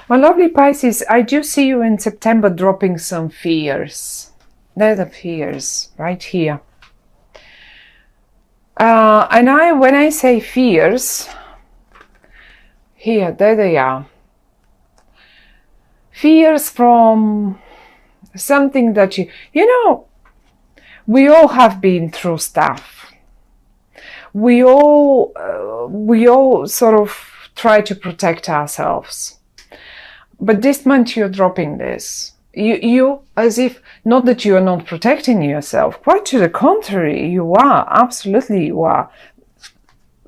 My lovely Pisces, I do see you in September dropping some fears. They're the fears right here. And when I say fears, here, there they are. Fears from something that you know, we all have been through stuff. We all sort of try to protect ourselves. But this month you're dropping this. You as if, not that you are not protecting yourself, quite to the contrary, you are, absolutely you are.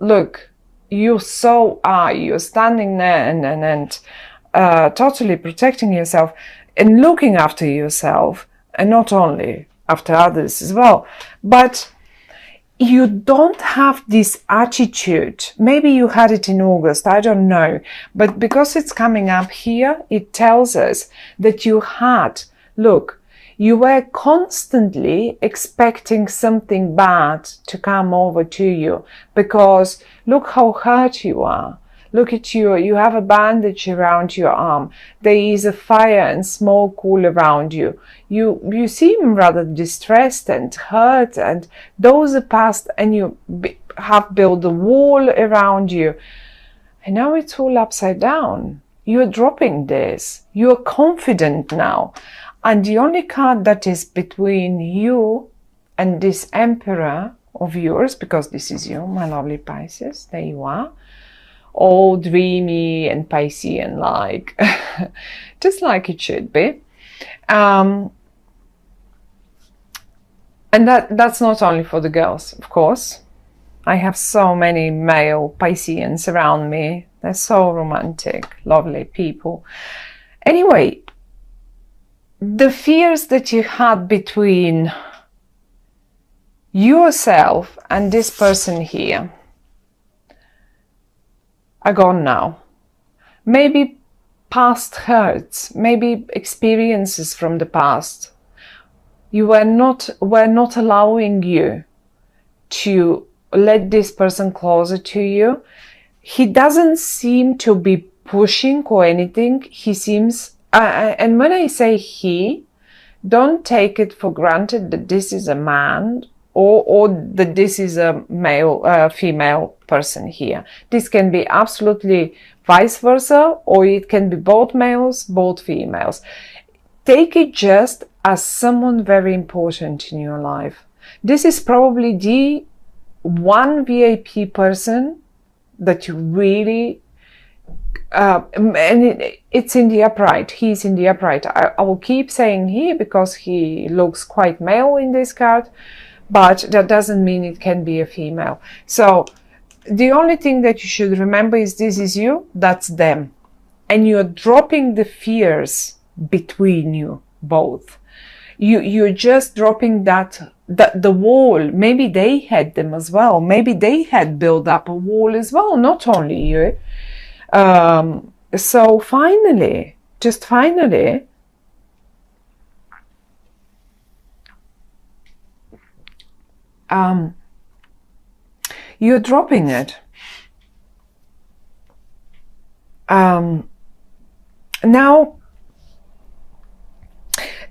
Look, you so are, you're standing there and totally protecting yourself and looking after yourself, and not only after others as well. But you don't have this attitude. Maybe you had it in August, I don't know. But because it's coming up here, it tells us that you had, look, you were constantly expecting something bad to come over to you, because look how hurt you are. Look at you, you have a bandage around your arm. There is a fire and smoke all around you. You seem rather distressed and hurt, and those are past, and you have built a wall around you. And now it's all upside down. You're dropping this. You're confident now. And the only card that is between you and this Emperor of yours, because this is you, my lovely Pisces, there you are, all dreamy and Piscean like, just like it should be. And that's not only for the girls, of course. I have so many male Pisceans around me. They're so romantic, lovely people. Anyway, the fears that you had between yourself and this person here are gone now. Maybe past hurts, maybe experiences from the past. You were not allowing you to let this person closer to you. He doesn't seem to be pushing or anything. He seems, and when I say he, don't take it for granted that this is a man or that this is a male, female person here. This can be absolutely vice versa, or it can be both males, both females. Take it just as someone very important in your life. This is probably the one VIP person that you really, and it's in the upright. He's in the upright. I will keep saying he because he looks quite male in this card, but that doesn't mean it can be a female. So the only thing that you should remember is this is you, that's them. And you're dropping the fears between you both. You're just dropping the wall. Maybe they had them as well. Maybe they had built up a wall as well, not only you. So finally, just finally, you're dropping it. Now,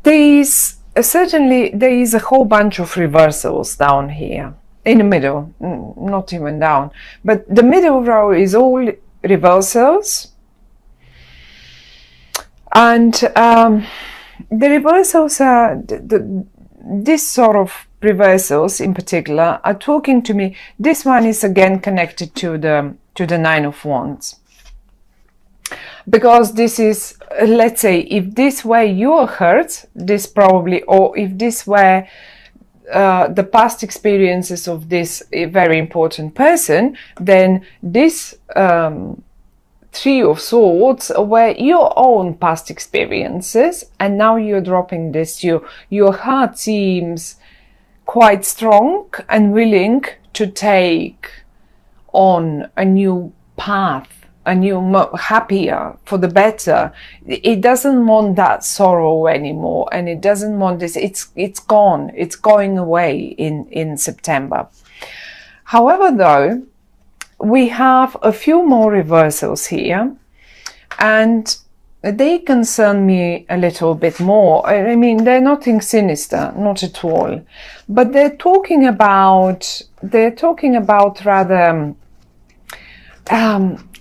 there is a whole bunch of reversals down here in the middle, not even down, but the middle row is all reversals, and the reversals are this sort of reversals in particular are talking to me. This one is again connected to the Nine of Wands, because this is, let's say, if this were your hurt, this probably, or if this were the past experiences of this very important person, then this Three of Swords were your own past experiences, and now you're dropping this. Your heart seems quite strong and willing to take on a new path, a new, happier, for the better. It doesn't want that sorrow anymore, and it doesn't want this. It's gone. It's going away in September. However, though, we have a few more reversals here, and they concern me a little bit more. I mean, they're nothing sinister, not at all, but they're talking about rather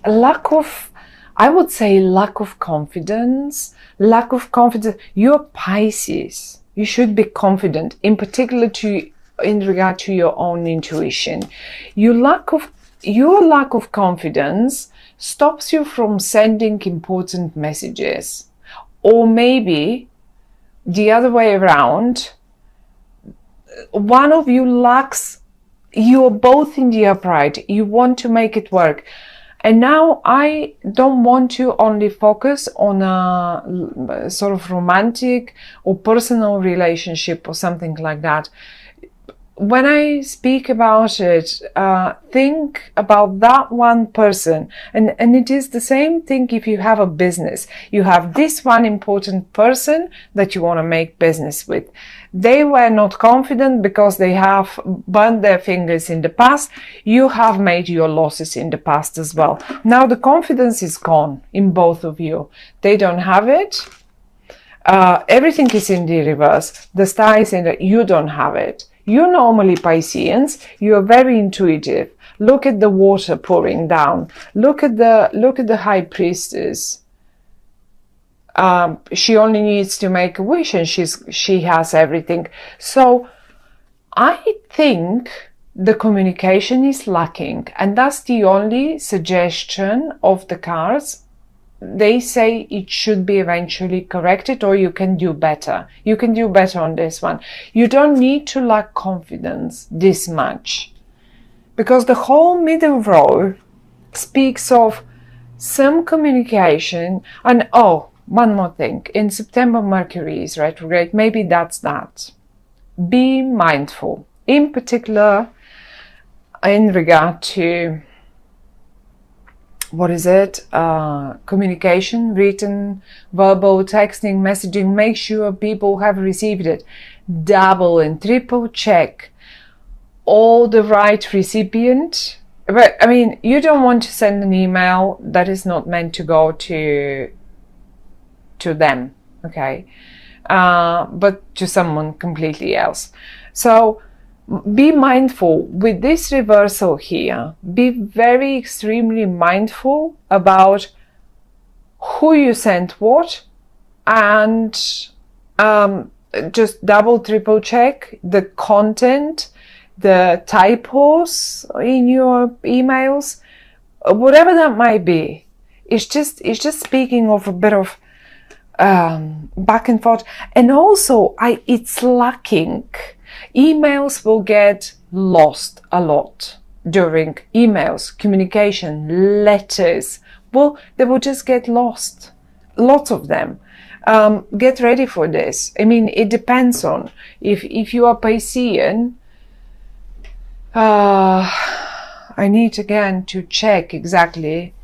lack of, I would say, lack of confidence. You're Pisces. You should be confident, in particular in regard to your own intuition. Your lack of confidence stops you from sending important messages. Or maybe the other way around, one of you lacks, you're both in the upright, you want to make it work. And now I don't want to only focus on a sort of romantic or personal relationship or something like that. When I speak about it, think about that one person. And it is the same thing if you have a business. You have this one important person that you want to make business with. They were not confident because they have burned their fingers in the past. You have made your losses in the past as well. Now the confidence is gone in both of you. They don't have it. Everything is in the reverse. The star is in the, you don't have it. You're normally Pisceans. You're very intuitive. Look at the water pouring down. Look at the high priestess. She only needs to make a wish and she has everything. So I think the communication is lacking, and that's the only suggestion of the cards. They say it should be eventually corrected, or you can do better. You can do better on this one. You don't need to lack confidence this much, because the whole middle row speaks of some communication. And oh, one more thing. In September, Mercury is retrograde. Maybe that's that. Be mindful, in particular in regard to, what is it? Communication, written, verbal, texting, messaging. Make sure people have received it. Double and triple check all the right recipient. But I mean, you don't want to send an email that is not meant to go to them, okay? But to someone completely else. So be mindful with this reversal here. Be very extremely mindful about who you sent what, and just double triple check the content, the typos in your emails, whatever that might be. It's just speaking of a bit of back and forth. And also it's lacking. Emails will get lost a lot during emails, communication, letters. Well, they will just get lost. Lots of them. Get ready for this. I mean, it depends on if you are Piscean. I need again to check exactly.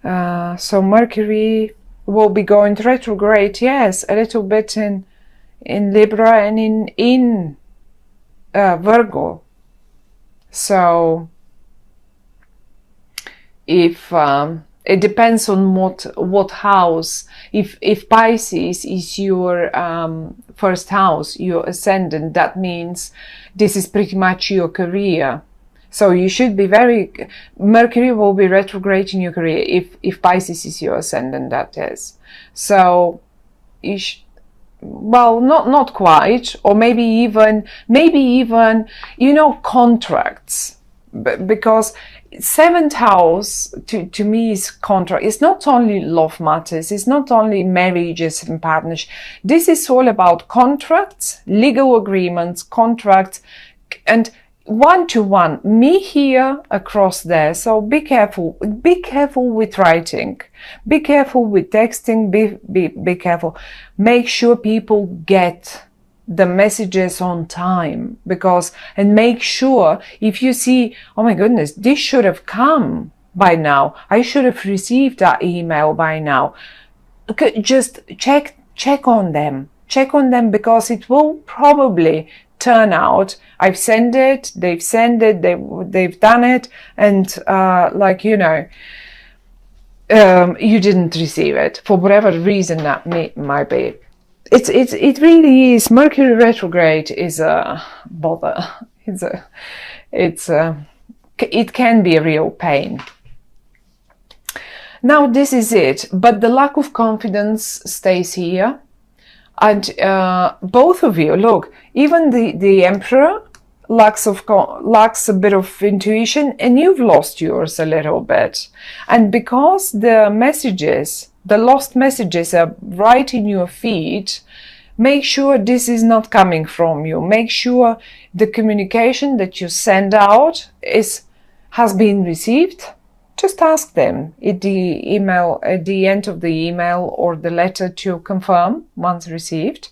So Mercury will be going retrograde. Yes, a little bit in Libra and in Virgo. So if it depends on what house. If Pisces is your first house, your ascendant, that means this is pretty much your career. So you should be Mercury will be retrograde in your career if Pisces is your ascendant, that is. So well, not quite, or maybe even, contracts, because seventh house to me is contract. It's not only love matters, it's not only marriages and partnerships. This is all about contracts, legal agreements, contracts, and one-to-one, me here, across there. So be careful with writing, be careful with texting, be careful. Make sure people get the messages on time, and make sure if you see, oh my goodness, this should have come by now, I should have received that email by now. Okay, just check on them, because it will probably turn out I've sent it, they've sent it, they've done it, and you didn't receive it for whatever reason that might be. It really is. Mercury retrograde is a bother. It can be a real pain. Now this is it, but the lack of confidence stays here, and both of you, look, even the Emperor lacks a bit of intuition, and you've lost yours a little bit. And because the messages, the lost messages, are right in your feed, make sure this is not coming from you. Make sure the communication that you send out has been received. Just ask them at the email, at the end of the email or the letter, to confirm once received.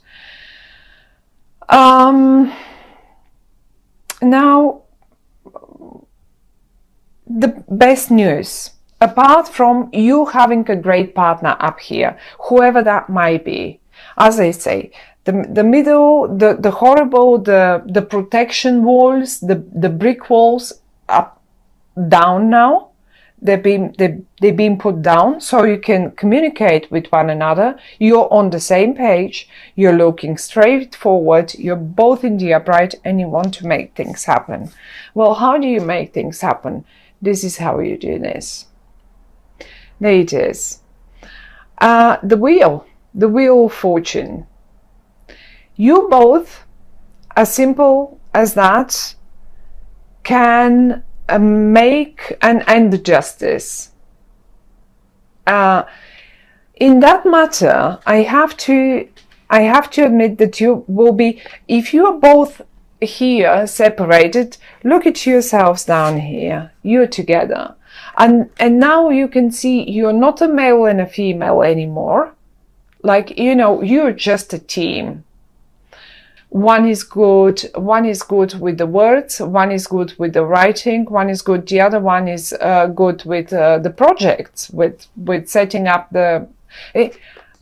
Now, the best news, apart from you having a great partner up here, whoever that might be, as I say, the middle, the horrible, the protection walls, the brick walls are down now. They've been put down, so you can communicate with one another. You're on the same page. You're looking straight forward. You're both in the upright, and you want to make things happen. Well, how do you make things happen? This is how you do this. There it is. The wheel of fortune. You both, as simple as that, can make and end the justice. In that matter, I have to admit that you will be, if you are both here separated, look at yourselves down here. You're together, and now you can see you're not a male and a female anymore. Like, you know, you're just a team. One is good with the words, one is good with the writing, one is good, the other one is good with the projects, with setting up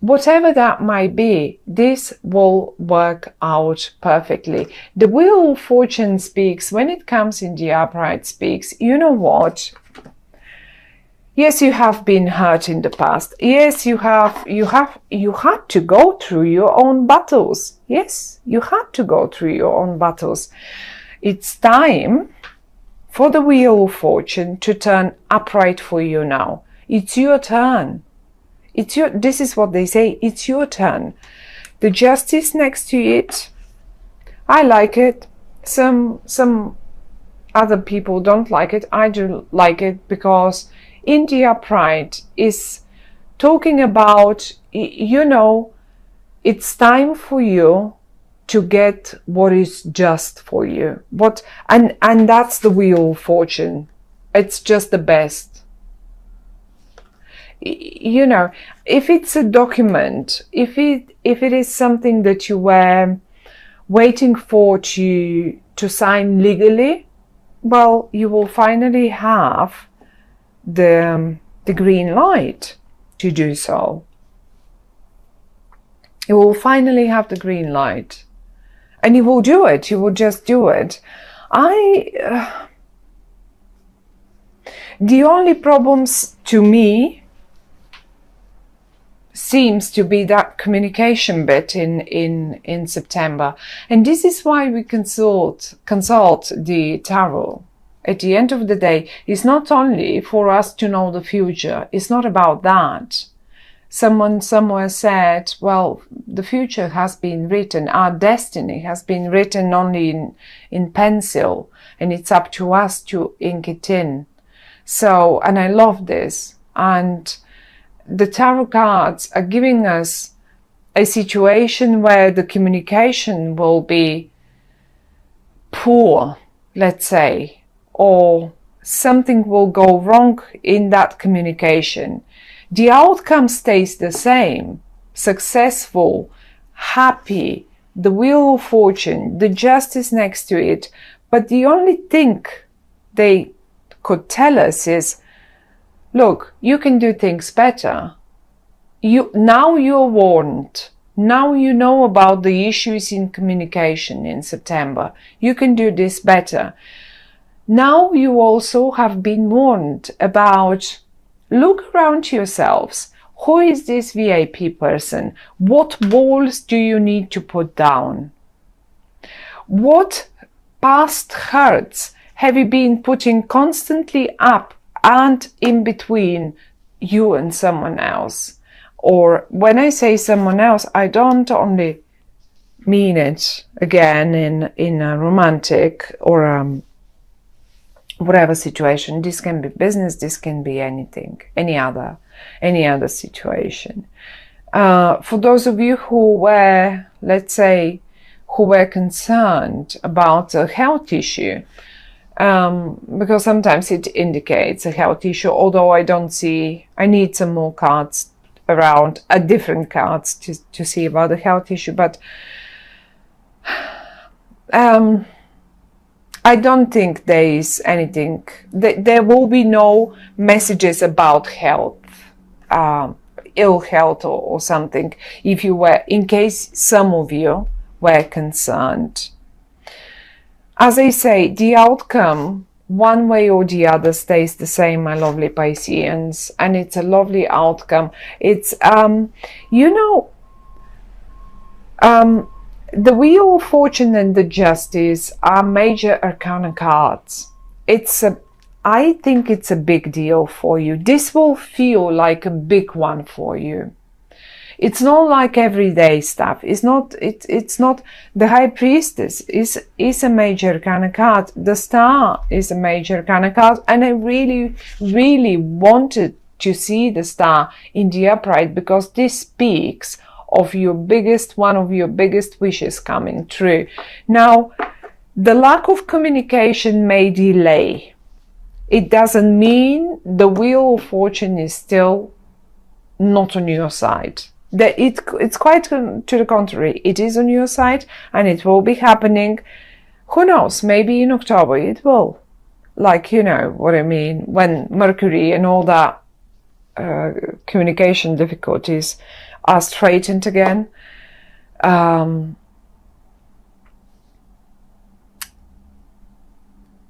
whatever that might be. This will work out perfectly. The Wheel of Fortune speaks, when it comes in the upright, speaks, you know what? Yes, you have been hurt in the past. Yes, you had to go through your own battles. Yes, you had to go through your own battles. It's time for the Wheel of Fortune to turn upright for you now. It's your turn. This is what they say. It's your turn. The Justice next to it, I like it. Some other people don't like it. I do like it because in the upright is talking about, you know, it's time for you to get what is just for you. And that's the Wheel of Fortune. It's just the best. You know, if it's a document, if it is something that you were waiting for to sign legally, well, you will finally have the green light to do so. You will finally have the green light, and you will do it. You will just do it. The only problems to me seems to be that communication bit in September, and this is why we consult the tarot. At the end of the day, it's not only for us to know the future. It's not about that. Someone somewhere said, well, the future has been written. Our destiny has been written only in pencil, and it's up to us to ink it in. So, and I love this. And the tarot cards are giving us a situation where the communication will be poor, let's say, or something will go wrong in that communication. The outcome stays the same: successful, happy, the Wheel of Fortune, the Justice next to it. But the only thing they could tell us is, look, you can do things better. Now you're warned. Now you know about the issues in communication in September. You can do this better. Now you also have been warned about look around yourselves. Who is this VIP person? What walls do you need to put down? What past hurts have you been putting constantly up and in between you and someone else? Or when I say someone else, I don't only mean it again in a romantic or whatever situation. This can be business, this can be anything, any other situation. For those of you who were, let's say, who were concerned about a health issue, because sometimes it indicates a health issue, although I don't see, I need some more cards around, different cards to see about the health issue, but I don't think there is anything, there will be no messages about health, ill health or something, if you were, in case some of you were concerned. As I say, the outcome, one way or the other, stays the same, my lovely Pisceans, and it's a lovely outcome. It's, you know, the Wheel of Fortune and the Justice are major arcana cards. I think it's a big deal for you. This will feel like a big one for you. It's not like everyday stuff. It's not the High Priestess is a major arcana card. The Star is a major arcana card, and I really, really wanted to see the Star in the upright, because this speaks of one of your biggest wishes coming true. Now, the lack of communication may delay. It doesn't mean the Wheel of Fortune is still not on your side. It's quite to the contrary. It is on your side, and it will be happening. Who knows? Maybe in October it will. Like, you know what I mean, when Mercury and all that communication difficulties are straightened again.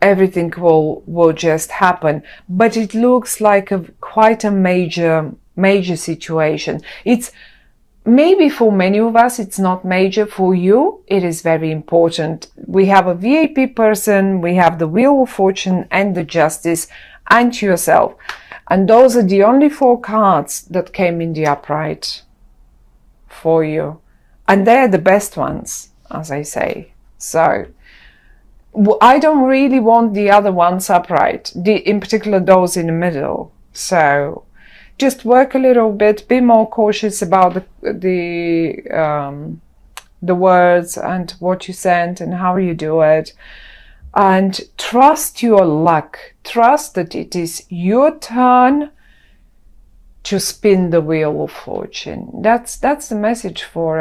Everything will just happen, but it looks like quite a major situation. It's maybe for many of us it's not major. For you it is very important. We have a VIP person, we have the Wheel of Fortune and the Justice, and yourself, and those are the only 4 cards that came in the upright for you, and they're the best ones, as I say. So I don't really want the other ones upright, in particular those in the middle. So just work a little bit, be more cautious about the words and what you send and how you do it, and trust your luck. Trust that it is your turn to spin the Wheel of Fortune. That's the message for